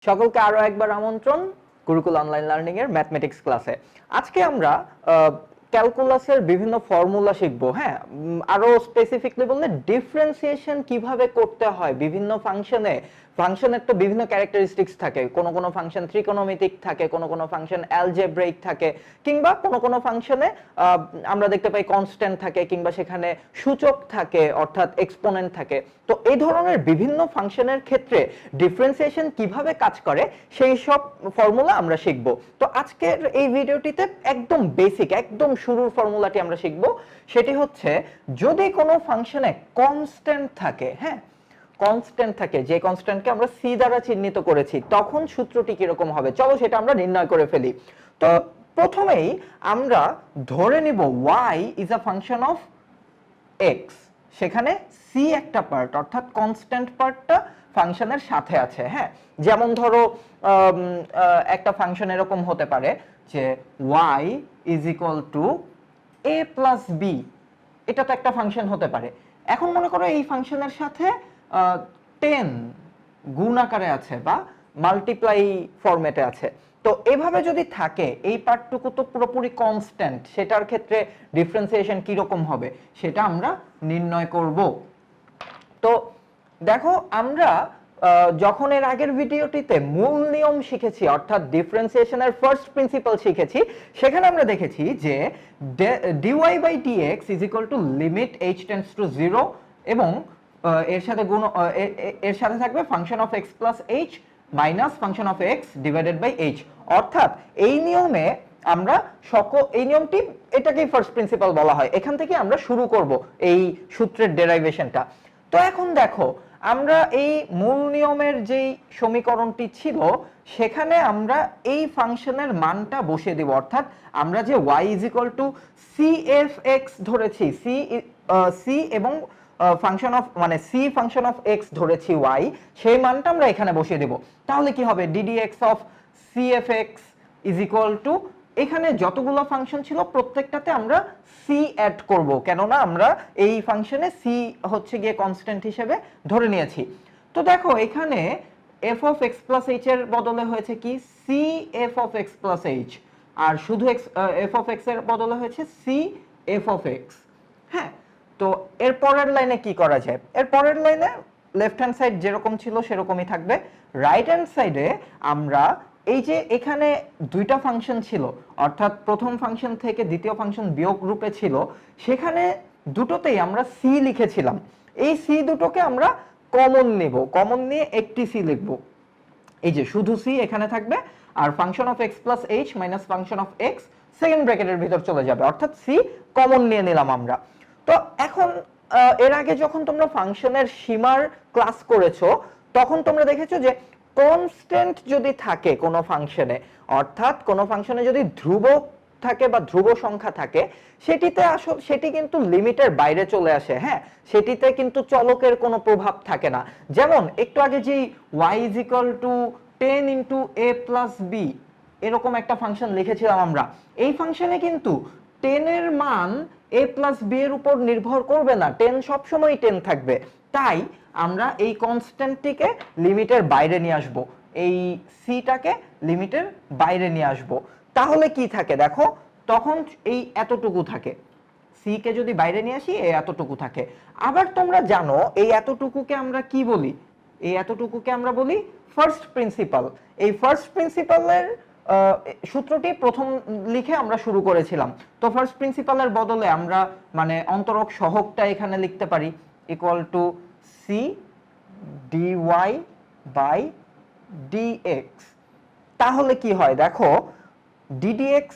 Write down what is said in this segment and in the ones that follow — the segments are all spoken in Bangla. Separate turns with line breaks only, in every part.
সকলকে আরো একবার আমন্ত্রণ গুরুকুল অনলাইন লার্নিং এর ম্যাথমেটিক্স ক্লাসে। আজকে আমরা ক্যালকুলাসের বিভিন্ন ফর্মুলা শিখব। হ্যাঁ, আরো স্পেসিফিকলি বললে ডিফারেন্সিয়েশন কিভাবে করতে হয় বিভিন্ন ফাংশনে। ফাংশনের তো বিভিন্ন ক্যারেক্টারিস্টিক্স থাকে, কোনো কোনো ফাংশন ত্রিকোণমিতিক থাকে, কোনো কোনো ফাংশন অ্যালজেব্রাইক থাকে, কিংবা কোনো কোনো ফাংশনে আমরা দেখতে পাই কনস্ট্যান্ট থাকে, কিংবা সেখানে সূচক থাকে অর্থাৎ এক্সপোনেন্ট থাকে। তো এই ধরনের বিভিন্ন ফাংশনের ক্ষেত্রে ডিফারেন্সিয়েশন কিভাবে কাজ করে সেই সব ফর্মুলা আমরা শিখব। তো আজকের এই ভিডিওটিতে একদম বেসিক, একদম শুরুর ফর্মুলাটি আমরা শিখব। সেটি হচ্ছে, যদি কোনো ফাংশনে কনস্ট্যান্ট থাকে, হ্যাঁ কনস্ট্যান্ট থাকে, যে কনস্ট্যান্টকে আমরা সি দ্বারা চিহ্নিত করেছি, তখন সূত্রটি কিরকম হবে চলো সেটা আমরা নির্ণয় করে ফেলি। তো প্রথমেই আমরা ধরে নিব y is a function of x, সেখানে সি একটা পার্ট অর্থাৎ কনস্ট্যান্ট পার্টটা ফাংশনের সাথে আছে। হ্যাঁ, যেমন ধরো একটা ফাংশন এরকম হতে পারে যে y is equal to a plus b, এটা তো একটা ফাংশন হতে পারে। এখন মনে করো এই ফাংশনের সাথে 10 গুণ আকারে আছে বা মাল্টিপ্লাই ফরম্যাটে আছে। তো এভাবে যদি থাকে, এই পার্টটুকু তো পুরোপুরি কনস্ট্যান্ট, সেটার ক্ষেত্রে ডিফারেন্সিয়েশন কি রকম হবে সেটা আমরা নির্ণয় করব। তো দেখো, আমরা যখন এর আগের ভিডিওটিতে মূল নিয়ম শিখেছি অর্থাৎ ডিফারেন্সিয়েশনের ফার্স্ট প্রিন্সিপাল শিখেছি, সেখানে আমরা দেখেছি যে dy by dx is equal to limit h tends to 0 এবং এর সাথে গুণ এর সাথে থাকবে function of x plus h minus function of x divided by h। অর্থাৎ এই নিয়মে আমরা এই নিয়মটি, এটাকেই ফার্স্ট প্রিন্সিপাল বলা হয়। এখান থেকে আমরা শুরু করব এই সূত্রের ডেরাইভেশনটা। তো এখন দেখো, আমরা এই মূল নিয়মের যেই সমীকরণটি ছিল সেখানে আমরা এই ফাংশনের মানটা বসিয়ে দিব। অর্থাৎ আমরা যে y is equal two cfx ধরেছি, c এবং ফাংশন অফ মানে c ফাংশন অফ x ধরেছি y, সেই মানটা আমরা এখানে বসিয়ে দেব। তাহলে কি হবে, ddx of cfx is equal two, এখানে যতগুলো ফাংশন ছিল প্রত্যেকটাতে আমরা c অ্যাড করব, কেননা আমরা এই ফাংশনে c হচ্ছে গিয়ে কনস্ট্যান্ট হিসেবে ধরে নিয়েছি। তো দেখো, এখানে f of x plus h এর বদলে হয়েছে কি c f of x plus h, আর শুধু f অফ x এর বদলে হয়েছে c f অফ x। হ্যাঁ, তো এর পরের লাইনে কি করা যায়, এর পরের লাইনে লেফট হ্যান্ড সাইড যেরকম ছিল সেরকমই থাকবে। রাইট হ্যান্ড সাইডে আমরা এই যে এখানে দুইটা ফাংশন ছিল, অর্থাৎ প্রথম ফাংশন থেকে দ্বিতীয় ফাংশন বিয়োগ রূপে ছিল, সেখানে দুটোতেই আমরা c লিখেছিলাম। এই c দুটোকে আমরা কমন নেব, কমন নিয়ে একটি c লিখব। এই যে শুধু c এখানে থাকবে, আর function of x plus h minus function of x second ব্র্যাকেটের ভিতর চলে যাবে, অর্থাৎ c কমন নিয়ে নিলাম আমরা। তো এখন এর আগে যখন তোমরা ফাংশনের সীমার ক্লাস করেছো, তখন তোমরা দেখেছো যে কনস্ট্যান্ট যদি থাকে কোনো ফাংশনে, অর্থাৎ কোনো ফাংশনে যদি ধ্রুবক থাকে বা ধ্রুব সংখ্যা থাকে, সেটি কিন্তু লিমিটের বাইরে চলে আসে। হ্যাঁ, সেটিতে কিন্তু চলকের কোনো প্রভাব থাকে না। যেমন একটু আগে যেই y is equal to 10 into a plus b এরকম একটা ফাংশন লিখেছিলাম আমরা, এই ফাংশনে কিন্তু 10 এর মান a প্লাস বি এর উপর নির্ভর করবে না, 10 সবসময় 10 থাকবে। তাই আমরা এই কনস্ট্যান্টটিকে লিমিটের বাইরে নিয়ে আসব, এই সিটাকে লিমিটের বাইরে নিয়ে আসব। তাহলে কি থাকে দেখো, তখন এই এতটুকু থাকে, সি কে যদি বাইরে নিয়ে আসি এই এতটুকু থাকে। আবার তোমরা জানো এই এতটুকুকে আমরা কি বলি, এই এতটুকুকে আমরা বলি ফার্স্ট প্রিন্সিপাল। এই ফার্স্ট প্রিন্সিপালের সূত্রটি প্রথম লিখে আমরা শুরু করেছিলাম। তো ফার্স্ট প্রিন্সিপালের বদলে আমরা মানে অন্তরক সহগটা এখানে লিখতে পারি equal to c dy by dx। তাহলে কি হয় দেখো, ddx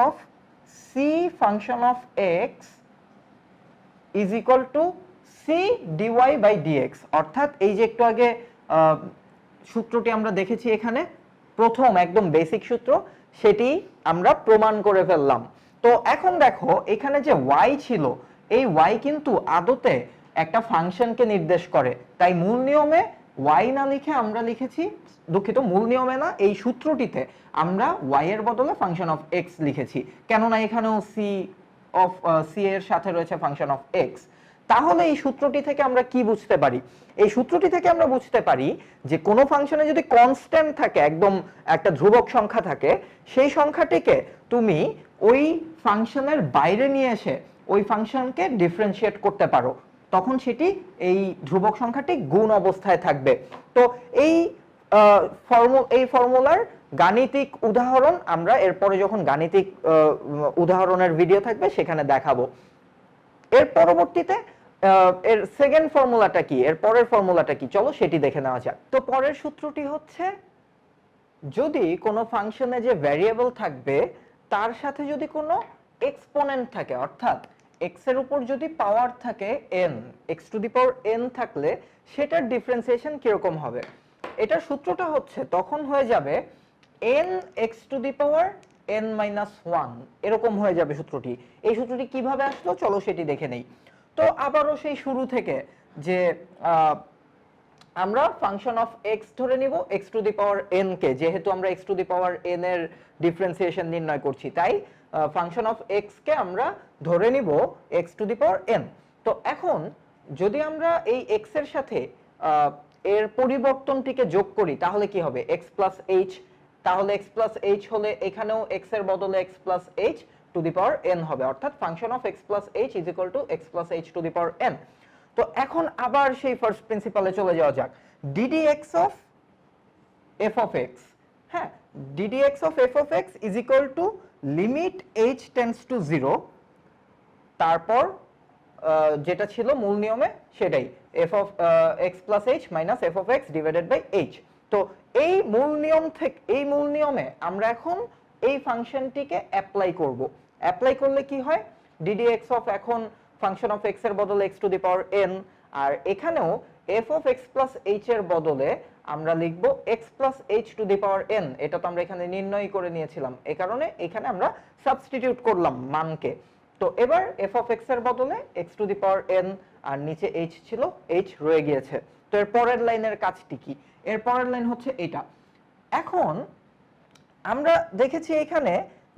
of c function of x is equal to c dy by dx। অর্থাৎ এই যে একটু আগে সূত্রটি আমরা দেখেছি এখানে, প্রথম একদম বেসিক সূত্র, সেটি আমরা প্রমাণ করে ফেললাম। তো এখন দেখো, এখানে যে y ছিল, এই y কিন্তু আদতে একটা ফাংশনকে নির্দেশ করে। তাই মূল নিয়মে y না লিখে আমরা লিখেছি, দুঃখিত, মূল নিয়মে না, এই সূত্রটিতে আমরা y এর বদলে ফাংশন অফ x লিখেছি, কেননা এখানেও c এর সাথে রয়েছে ফাংশন অফ x। তাহলে এই সূত্রটি থেকে আমরা কি বুঝতে পারি? এই সূত্রটি থেকে আমরা বুঝতে পারি যে কোনো ফাংশনে যদি কনস্ট্যান্ট থাকে, একদম একটা ধ্রুবক সংখ্যা থাকে, সেই সংখ্যাটিকে তুমি ওই ফাংশনের বাইরে নিয়ে এসে ওই ফাংশনকে ডিফারেন্সিয়েট করতে পারো, তখন সেটি এই ধ্রুবক সংখ্যাটি গুণ অবস্থায় থাকবে। তো এই ফর্মুলার গাণিতিক উদাহরণ আমরা এরপরে যখন গাণিতিক উদাহরণের ভিডিও থাকবে সেখানে দেখাবো। এর পরবর্তীতে এর সেকেন্ড ফর্মুলাটা কি, এর পরের ফর্মুলাটা কি, চলো সেটি দেখে নেওয়া যাক। তো পরের সূত্রটি হচ্ছে, যদি কোনো ফাংশনে যে ভ্যারিয়েবল থাকবে তার সাথে যদি কোনো এক্সপোনেন্ট থাকে, অর্থাৎ x এর উপর যদি পাওয়ার থাকে n, x to the power n থাকলে সেটার ডিফারেন্সিয়েশন কিরকম হবে? এটার সূত্রটা হচ্ছে তখন হয়ে যাবে n x to the power n minus 1, এরকম হয়ে যাবে সূত্রটি। এই সূত্রটি কিভাবে আসলো চলো সেটি দেখে নেই। তো আবারও সেই শুরু থেকে যে আমরা ফাংশন অফ x ধরে নিব x to the power n কে, যেহেতু আমরা x to the power n এর ডিফারেন্সিয়েশন নির্ণয় করছি, তাই ফাংশন অফ x কে আমরা ধরে নিব x to the power n। তো এখন যদি আমরা এই x এর সাথে এর পরিবর্তনটিকে যোগ করি তাহলে কি হবে? x প্লাস h, তাহলে x প্লাস h হলে এখানেও x এর বদলে x plus h two the power n হবে, অর্থাৎ function of x plus h is equal two x plus h two the power n। তো এখন আবার সেই ফার্স্ট প্রিন্সিপালে চলে যাওয়া যাক, ddx of f of x, হ্যাঁ, ddx of f of x is equal to limit h tends to 0, তারপর যেটা ছিল মূল নিয়মে সেটাই f of x plus h minus f of x divided by h। তো এই মূল নিয়ম থেকে, এই মূল নিয়মে আমরা এখন এই ফাংশনটিকে অ্যাপ্লাই করব। অ্যাপ্লাই করলে কি হয়? ddx অফ এখন ফাংশন অফ x এর বদলে x to the power n, আর এখানেও f of x plus h এর বদলে আমরা লিখব x plus h two the power n। এটা তো আমরা এখানে নির্ণয় করে নিয়েছিলাম, এই কারণে এখানে আমরা সাবস্টিটিউট করলাম মানকে। তো এবার f অফ x এর বদলে x to the power n, আর নিচে h ছিল, h রয়ে গিয়েছে। তো এর পরের লাইনের কাজটি কি? এর পরের লাইন হচ্ছে এটা। এখন আমরা দেখেছি এখানে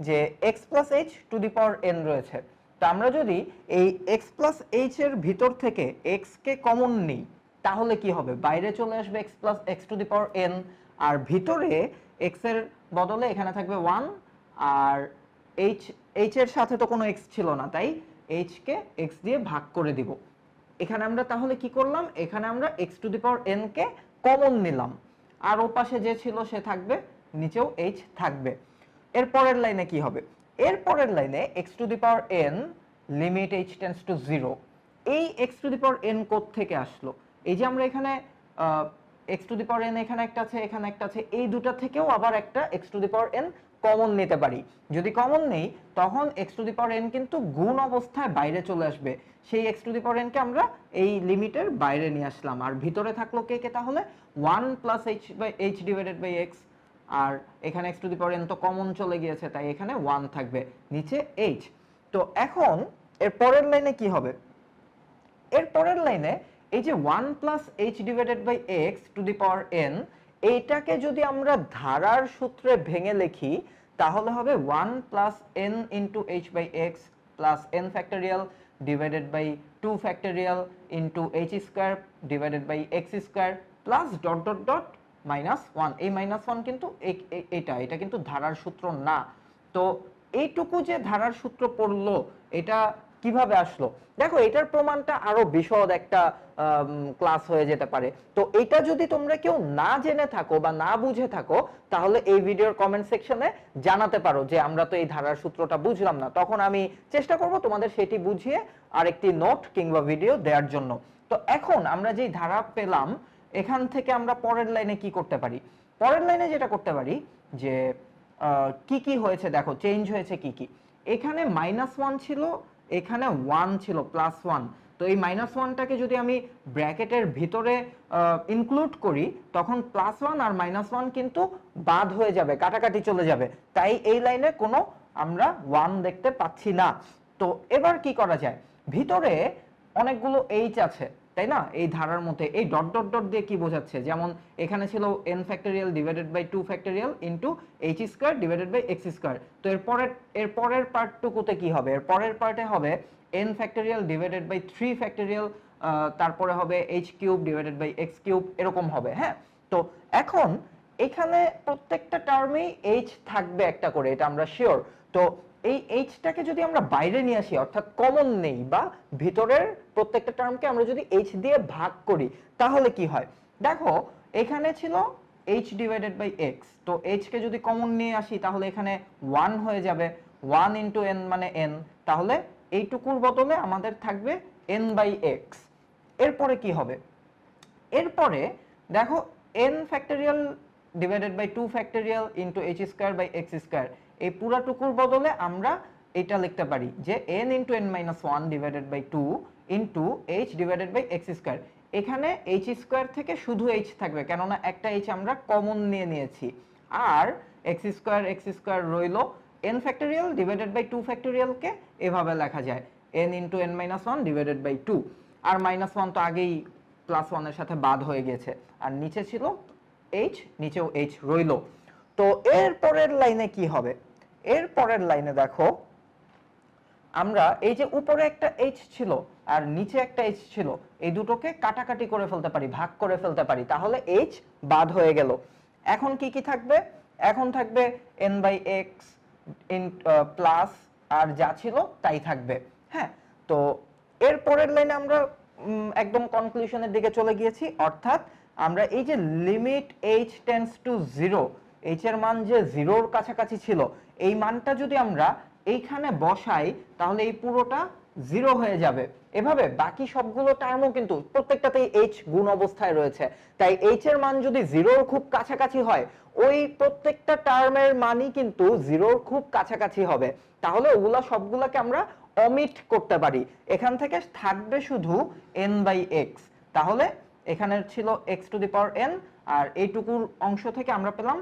যে x plus h two the power n রয়েছে, তো আমরা যদি এই x প্লাস h এর ভিতর থেকে x কে কমন নিই তাহলে কি হবে? বাইরে চলে আসবে x plus x to the power n, আর ভিতরে x এর বদলে এখানে থাকবে 1, আর h এর সাথে তো কোনো x ছিল না, তাই h কে x দিয়ে ভাগ করে দিব। এখানে আমরা তাহলে কি করলাম? এখানে আমরা x to the power n K common নিলাম, আর ও পাশে যে ছিল সে থাকবে, নিচেও h থাকবে। এর পরের লাইনে কি হবে? এর পরের লাইনে x to the power n limit h tends to 0, এই x to the power n কোথা থেকে আসলো? এই যে আমরা এখানে x to the power n এখানে একটা আছে, এখানে একটা আছে, এই দুটা থেকেও আবার একটা x to the power n common নিতে পারি। যদি কমন নেই তখন x to the power n কিন্তু গুণ অবস্থায় বাইরে চলে আসবে, সেই x to the power n কে আমরা এই লিমিটের বাইরে নিয়ে আসলাম, আর ভিতরে থাকলো কে কে? তাহলে 1 plus h divided by x, আর এখানে x to the power n তো কমন চলে গিয়েছে, তাই এখানে 1 থাকবে, নিচে h। তো এখন এর পরের লাইনে কি হবে? এর পরের লাইনে এই যে 1 plus h divided by x to the power n, এইটাকে যদি আমরা ধারার সূত্রে ভেঙে লিখি তাহলে হবে 1 plus n into h by x plus n factorial divided by 2 factorial into h square divided by x square plus dot dot dot minus 1। এই মাইনাস 1 কিন্তু এটা কিন্তু ধারার সূত্র না। তো এইটুকু যে ধারার সূত্র পড়লো এটা কিভাবে আসলো? দেখো, এটার প্রমাণটা আরো বিশদ একটা ক্লাস হয়ে যেতে পারে। তো এটা যদি তোমরা কেউ না জেনে থাকো বা না বুঝে থাকো তাহলে এই ভিডিওর কমেন্ট সেকশনে জানাতে পারো যে আমরা তো এই ধারার সূত্রটা বুঝলাম না, তখন আমি চেষ্টা করব তোমাদের সেটি বুঝিয়ে আরেকটি নোট কিংবা ভিডিও দেওয়ার জন্য। তো এখন আমরা যেই ধারা পেলাম এখান থেকে আমরা পরের লাইনে কি করতে পারি? পরের লাইনে যেটা করতে পারি যে কি কি হয়েছে দেখো, চেঞ্জ হয়েছে কি কি। এখানে -1 ছিল, এখানে 1 ছিল, +1। তো এই -1টাকে যদি আমি ব্র্যাকেটের ভিতরে ইনক্লুড করি তখন +1 আর -1 কিন্তু বাদ হয়ে যাবে, কাটাকাটি চলে যাবে, তাই এই লাইনে কোনো আমরা 1 দেখতে পাচ্ছি না। তো এবার কি করা যায়? ভিতরে অনেকগুলো h আছে, তাই না? এই ধারার মধ্যে এই ডট ডট ডট দিয়ে কি বোঝাচ্ছে, যেমন এখানে ছিল n factorial divided by 2 factorial into h square divided by x square. তো এর পরের পার্টটুকুতে কি হবে, এর পরের পার্টে হবে n factorial divided by 3 factorial, তারপরে হবে h cube divided by x cube, এরকম হবে। হ্যাঁ, তো এখন এখানে প্রত্যেকটা টার্মেই h থাকবে একটা করে, এটা আমরা শিওর। তো এই এইচটাকে যদি আমরা বাইরে নিয়ে আসি, অর্থাৎ কমন নেই, বা ভিতরের প্রত্যেকটা টার্মকে আমরা যদি এইচ দিয়ে ভাগ করি, তাহলে কি হয় দেখো, এখানে ছিল h ডিভাইডেড বাই x, তো h কে যদি কমন নিয়ে আসি তাহলে এখানে 1 হয়ে যাবে, 1 ইনটু n মানে n, তাহলে এইটুকুর বদলে আমাদের থাকবে n বাই x। এরপরে কি হবে, এরপরে দেখো n factorial divided by 2 factorial into h square by x square, এই পুরাটুকুর বদলে আমরা এটা লিখতে পারি যে n into n minus 1 divided by 2 into h divided by x square. এখানে h স্কয়ার থেকে শুধু h থাকবে, কেননা একটা h আমরা কমন নিয়ে নিয়েছি, আর x স্কয়ার রইলো। n ফ্যাক্টরিয়াল ডিভাইডেড বাই 2 ফ্যাক্টরিয়ালকে এভাবে লেখা যায় n into n minus 1 divided by 2, আর মাইনাস 1 তো আগেই প্লাস 1 এর সাথে বাদ হয়ে গেছে, আর নিচে ছিল h, নিচেও h রইলো। তো এর পরের লাইনে কি হবে, এর পরের লাইনে দেখো আমরা এই যে উপরে একটা h ছিল আর নিচে একটা h ছিল, এই দুটোকে কাটাকাটি করে ফেলতে পারি, ভাগ করে ফেলতে পারি, তাহলে h বাদ হয়ে গেল। এখন কি কি থাকবে, এখন থাকবে n by x in plus, আর যা ছিল তাই থাকবে। হ্যাঁ, তো এর পরের লাইনে আমরা একদম কনক্লুশনের দিকে চলে গিয়েছি, অর্থাৎ আমরা এই যে limit h tends to 0, h এর মান যে 0-র কাছাকাছি ছিল, এই মানটা যদি আমরা এইখানে বসাই তাহলে এই পুরোটা 0 হয়ে যাবে। এভাবে বাকি সবগুলো টার্মও কিন্তু প্রত্যেকটাতেই h গুণ অবস্থায় রয়েছে, তাই h এর মান যদি 0-র খুব কাছাকাছি হয়, ওই প্রত্যেকটা টার্মের মানই কিন্তু 0-র খুব কাছাকাছি হবে, তাহলে ওগুলা সবগুলাকে আমরা অমিট করতে পারি। এখান থেকে থাকবে শুধু n বাই x, তাহলে এখানে ছিল x to the power n, আর এইটুকুর অংশ থেকে আমরা পেলাম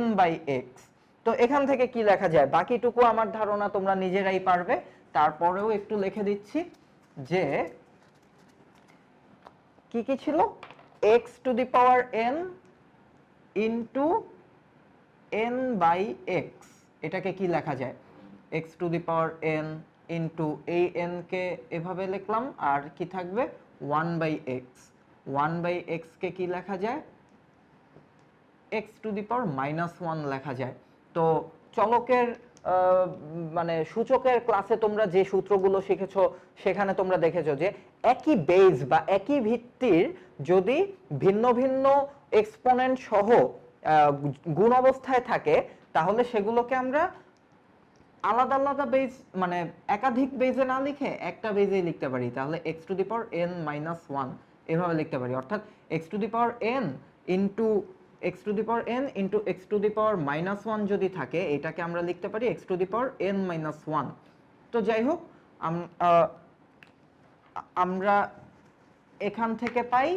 n বাই x। তো এখান থেকে কি লেখা যায়, বাকিটুকু আমার ধারণা তোমরা নিজেরাই পারবে, তারপরেও একটু লিখে দিচ্ছি যে কি কি ছিল, x to the power n into n by x, এটাকে কি লেখা যায়, x to the power n into এই n কে এভাবে লিখলাম, আর কি থাকবে 1 বাই x, 1 বাই x কে কি লেখা যায়, x to the power minus 1 লেখা যায়। তো চলকের মানে সূচকের ক্লাসে তোমরা যে সূত্রগুলো শিখেছো সেখানে তোমরা দেখেছো যে একই বেজ বা একই ভিত্তির যদি ভিন্ন ভিন্ন এক্সপোনেন্ট সহ গুণ অবস্থায় থাকে, তাহলে সেগুলোকে আমরা আলাদা আলাদা বেজ মানে একাধিক বেজে না লিখে একটা বেজেই লিখতে পারি, তাহলে x to the power n minus 1 এভাবে লিখতে পারি, অর্থাৎ x to the power n into x to the power n into x to the power minus 1 যদি থাকে, এটাকে আমরা লিখতে পারি x to the power n minus 1। তো যাই হোক, আমরা এখান থেকে পাই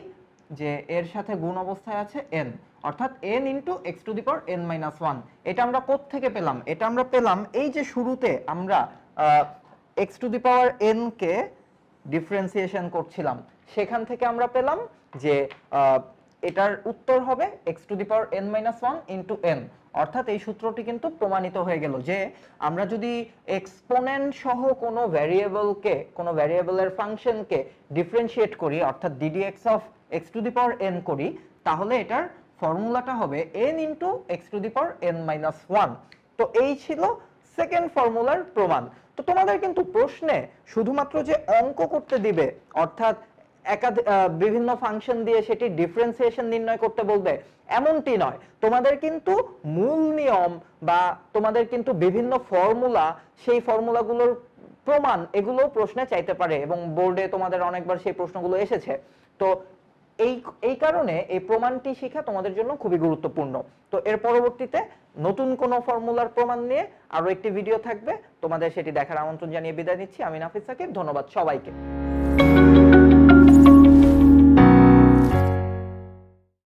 যে এর সাথে গুণ অবস্থায় আছে n, অর্থাৎ n into x to the power n minus 1। এটা আমরা কোথা থেকে পেলাম, এটা আমরা পেলাম এই যে শুরুতে আমরা x to the power n K differentiation করছিলাম, সেখান থেকে আমরা পেলাম যে এটার উত্তর হবে x to the power n minus 1 into n, অর্থাৎ এই সূত্রটি কিন্তু প্রমাণিত হয়ে গেল যে আমরা যদি এক্সপোনেন্ট সহ কোনো ভ্যারিয়েবলকে, কোনো ভ্যারিয়েবলের ফাংশনকে ডিফারেন্সিয়েট করি, অর্থাৎ ddx of x to the power n করি, তাহলে এটার ফর্মুলাটা হবে n into x to the power n minus 1। তো এই ছিল সেকেন্ড ফর্মুলার প্রমাণ। তো তোমাদের কিন্তু প্রশ্নে শুধুমাত্র যে অঙ্ক করতে দিবে, অর্থাৎ বিভিন্ন ফাংশন দিয়ে সেটি ডিফারেন্সিয়েশন নির্ণয় করতে বলবে, এমনটি নয়। তোমাদের কিন্তু মূল নিয়ম বা তোমাদের কিন্তু বিভিন্ন ফর্মুলা, সেই ফর্মুলাগুলোর প্রমাণ, এগুলো প্রশ্নে চাইতে পারে, এবং বোর্ডে তোমাদের অনেকবার সেই প্রশ্নগুলো এসেছে। তো এই কারণে এই প্রমাণটি শেখা তোমাদের জন্য খুবই গুরুত্বপূর্ণ। তো এর পরবর্তীতে নতুন কোনো ফর্মুলার প্রমাণ নিয়ে আরো একটি ভিডিও থাকবে, তোমাদের সেটি দেখার আমন্ত্রণ জানিয়ে বিদায় নিচ্ছি। আমি নাফিস সাকিব, ধন্যবাদ সবাইকে।